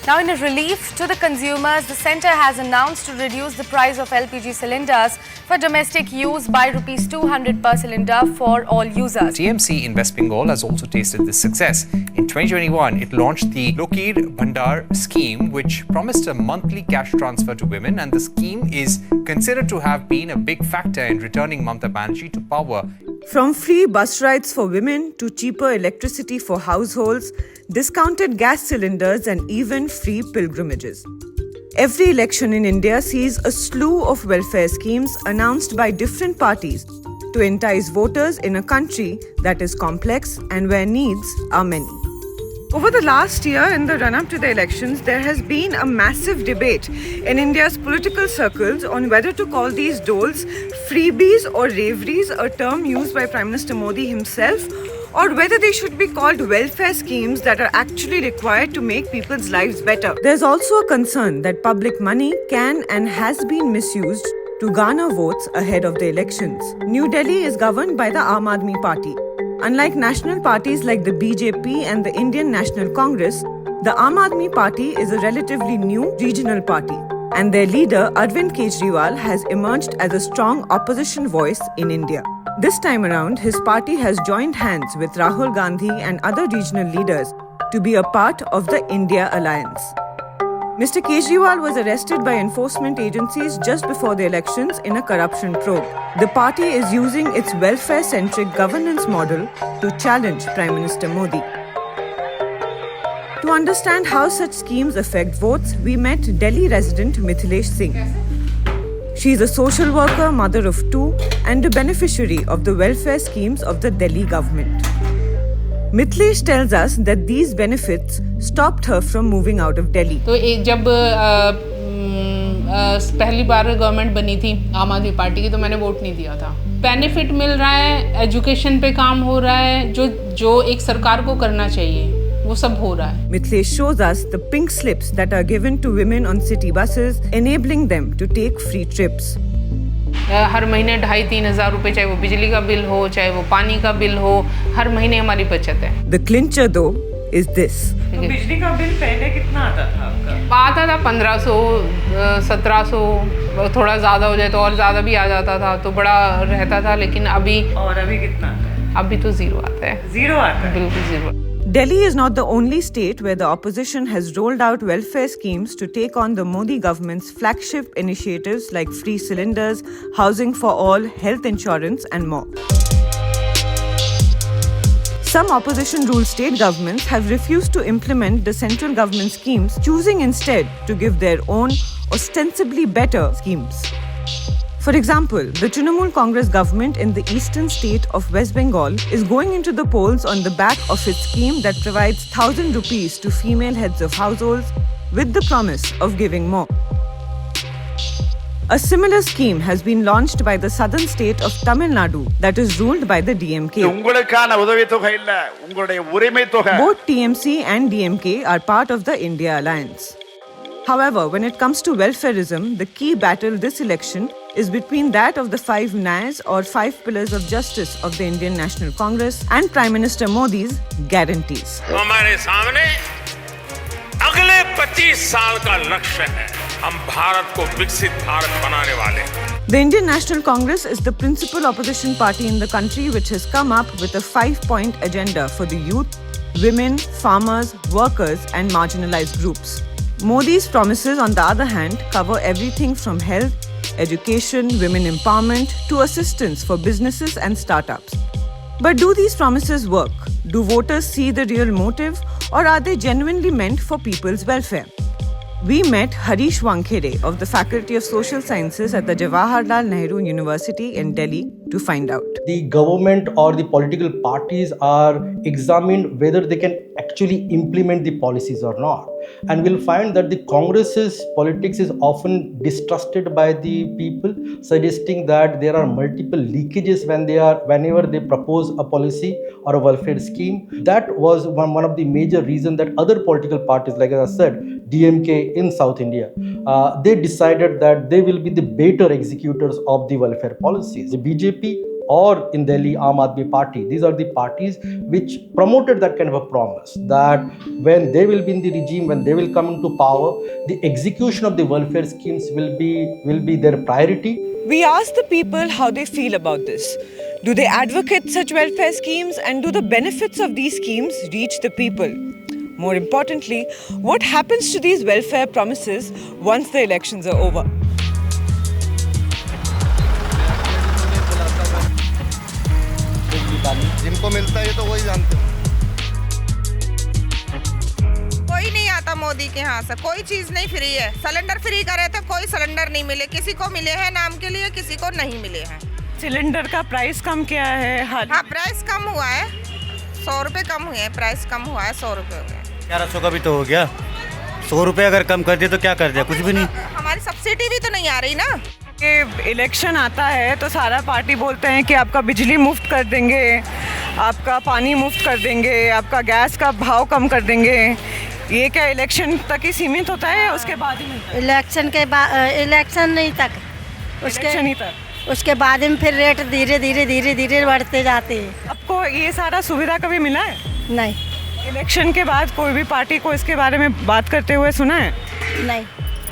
Now, in a relief to the consumers, the centre has announced to reduce the price of LPG cylinders for domestic use by Rs 200 per cylinder for all users. TMC in West Bengal has also tasted this success. In 2021, it launched the Lokir Bhandar scheme, which promised a monthly cash transfer to women, and the scheme is considered to have been a big factor in returning Mamata Banerjee to power. From free bus rides for women to cheaper electricity for households, discounted gas cylinders and even free pilgrimages. Every election in India sees a slew of welfare schemes announced by different parties to entice voters in a country that is complex and where needs are many. Over the last year, in the run-up to the elections, there has been a massive debate in India's political circles on whether to call these doles freebies or raveries, a term used by Prime Minister Modi himself, or whether they should be called welfare schemes that are actually required to make people's lives better. There's also a concern that public money can and has been misused to garner votes ahead of the elections. New Delhi is governed by the Aam Aadmi Party. Unlike national parties like the BJP and the Indian National Congress, the Aam Aadmi Party is a relatively new regional party, and their leader Arvind Kejriwal has emerged as a strong opposition voice in India. This time around, his party has joined hands with Rahul Gandhi and other regional leaders to be a part of the India Alliance. Mr. Kejriwal was arrested by enforcement agencies just before the elections in a corruption probe. The party is using its welfare-centric governance model to challenge Prime Minister Modi. To understand how such schemes affect votes, we met Delhi resident Mithilesh Singh. She is a social worker, mother of two, and a beneficiary of the welfare schemes of the Delhi government. Mithilesh tells us that these benefits stopped her from moving out of Delhi. तो जब पहली बार government बनी थी आम आदमी party की, तो मैंने वोट नहीं दिया था. बेनिफिट मिल रहा है, एजुकेशन पे काम हो रहा है, जो एक सरकार को करना चाहिए वो सब हो रहा है. Mithilesh shows us the pink slips that are given to women on city buses, enabling them to take free trips. हर महीने 2,500-3 हज़ार रुपए, चाहे वो बिजली का बिल हो, चाहे वो पानी का बिल हो, हर महीने हमारी बचत है. The clincher though is this. तो बिजली का बिल पहले कितना आता था आपका? आता था 1500, 1700, थोड़ा ज़्यादा हो जाए तो और ज़्यादा भी आ जाता था, तो बड़ा रहता था. लेकिन अभी कितना आता है? अभी तो ज़ीरो आता है. ज़ीरो आता है? बिल्कुल zero. Delhi is not the only state where the opposition has rolled out welfare schemes to take on the Modi government's flagship initiatives like free cylinders, housing for all, health insurance, and more. Some opposition-ruled state governments have refused to implement the central government schemes, choosing instead to give their own, ostensibly better schemes. For example, the Trinamool Congress government in the eastern state of West Bengal is going into the polls on the back of its scheme that provides 1,000 rupees to female heads of households with the promise of giving more. A similar scheme has been launched by the southern state of Tamil Nadu that is ruled by the DMK. Both TMC and DMK are part of the India Alliance. However, when it comes to welfareism, the key battle this election is between that of the 5 Nyas or 5 pillars of justice of the Indian National Congress and Prime Minister Modi's guarantees. हमारे सामने अगले 25 साल का लक्ष्य है. हम भारत को विकसित भारत बनाने वाले हैं. The Indian National Congress is the principal opposition party in the country which has come up with a 5-point agenda for the youth, women, farmers, workers and marginalized groups. Modi's promises, on the other hand, cover everything from health, education, women empowerment to assistance for businesses and startups. But do these promises work? Do voters see the real motive, or are they genuinely meant for people's welfare? We met Harish Wankhede of the Faculty of Social Sciences at the Jawaharlal Nehru University in Delhi to find out. The government or the political parties are examined whether they can actually implement the policies or not. And we'll find that the Congress's politics is often distrusted by the people, suggesting that there are multiple leakages whenever they propose a policy or a welfare scheme. That was one of the major reasons that other political parties, like I said, DMK in South India, they decided that they will be the better executors of the welfare policies. The BJP or in Delhi, Aam Aadmi Party. These are the parties which promoted that kind of a promise that when they will be in the regime, when they will come into power, the execution of the welfare schemes will be their priority. We asked the people how they feel about this. Do they advocate such welfare schemes, and do the benefits of these schemes reach the people? More importantly, what happens to these welfare promises once the elections are over? जिनको मिलता है तो वही जानते हैं। कोई नहीं आता मोदी के यहाँ से, कोई चीज नहीं फ्री है। सिलेंडर फ्री करे तो कोई सिलेंडर नहीं मिले, किसी को मिले हैं नाम के लिए, किसी को नहीं मिले हैं। सिलेंडर का प्राइस कम क्या है? हाँ, प्राइस कम हुआ है, 100 रुपए कम हुए हैं, प्राइस कम हुआ है, 100 रुपए हुए हैं। 1100 का भी तो हो गया, 100 रुपए अगर कम कर दिए तो क्या कर दिया, कुछ भी नहीं। हमारी सब्सिडी भी तो नहीं आ रही ना। कि इलेक्शन आता है तो सारा पार्टी बोलते हैं कि आपका बिजली मुफ्त कर देंगे, आपका पानी मुफ्त कर देंगे, आपका गैस का भाव कम कर देंगे। ये क्या इलेक्शन तक ही सीमित होता है या उसके बाद ही मिलता है? इलेक्शन के बाद, इलेक्शन नहीं तक, उसके बाद में फिर रेट धीरे धीरे बढ़ते जाते हैं। आपको ये सारा सुविधा कभी मिला है? नहीं। इलेक्शन के बाद कोई भी पार्टी को इसके बारे में बात करते हुए सुना है? नहीं।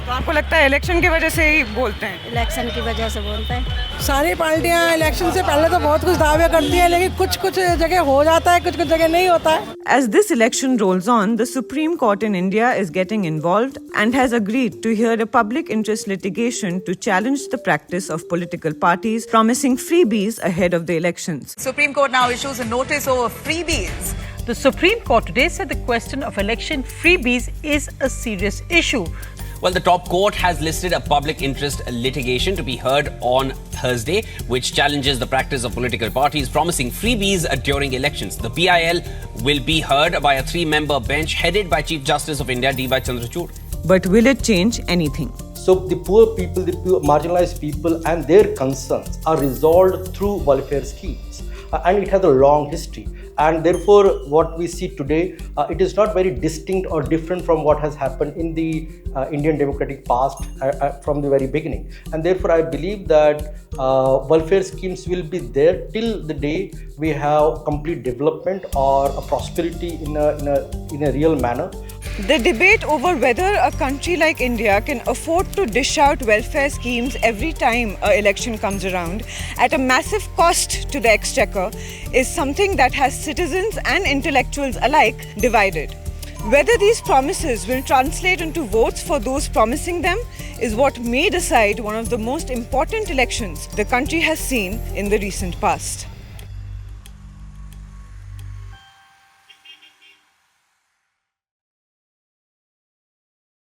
तो आपको लगता है इलेक्शन की वजह से ही बोलते हैं? इलेक्शन की वजह से बोलते हैं। सारी पार्टियां इलेक्शन से पहले तो बहुत कुछ दावे करती हैं, लेकिन कुछ जगह हो जाता है, कुछ जगह नहीं होता है। As this election rolls on, the Supreme Court in India is getting involved and has agreed to hear a public interest litigation to challenge the practice of political parties promising freebies ahead of the elections. Supreme Court now issues a notice over freebies. The Supreme Court today said the question of election freebies is a serious issue. Well, the top court has listed a public interest litigation to be heard on Thursday, which challenges the practice of political parties promising freebies during elections. The PIL will be heard by a 3-member bench headed by Chief Justice of India, D.Y. Chandrachud. But will it change anything? So the poor people, the marginalized people and their concerns are resolved through welfare schemes. And it has a long history. And therefore, what we see today, it is not very distinct or different from what has happened in the Indian democratic past from the very beginning. And therefore, I believe that welfare schemes will be there till the day we have complete development or a prosperity in a real manner. The debate over whether a country like India can afford to dish out welfare schemes every time an election comes around at a massive cost to the exchequer is something that has citizens and intellectuals alike divided. Whether these promises will translate into votes for those promising them is what may decide one of the most important elections the country has seen in the recent past.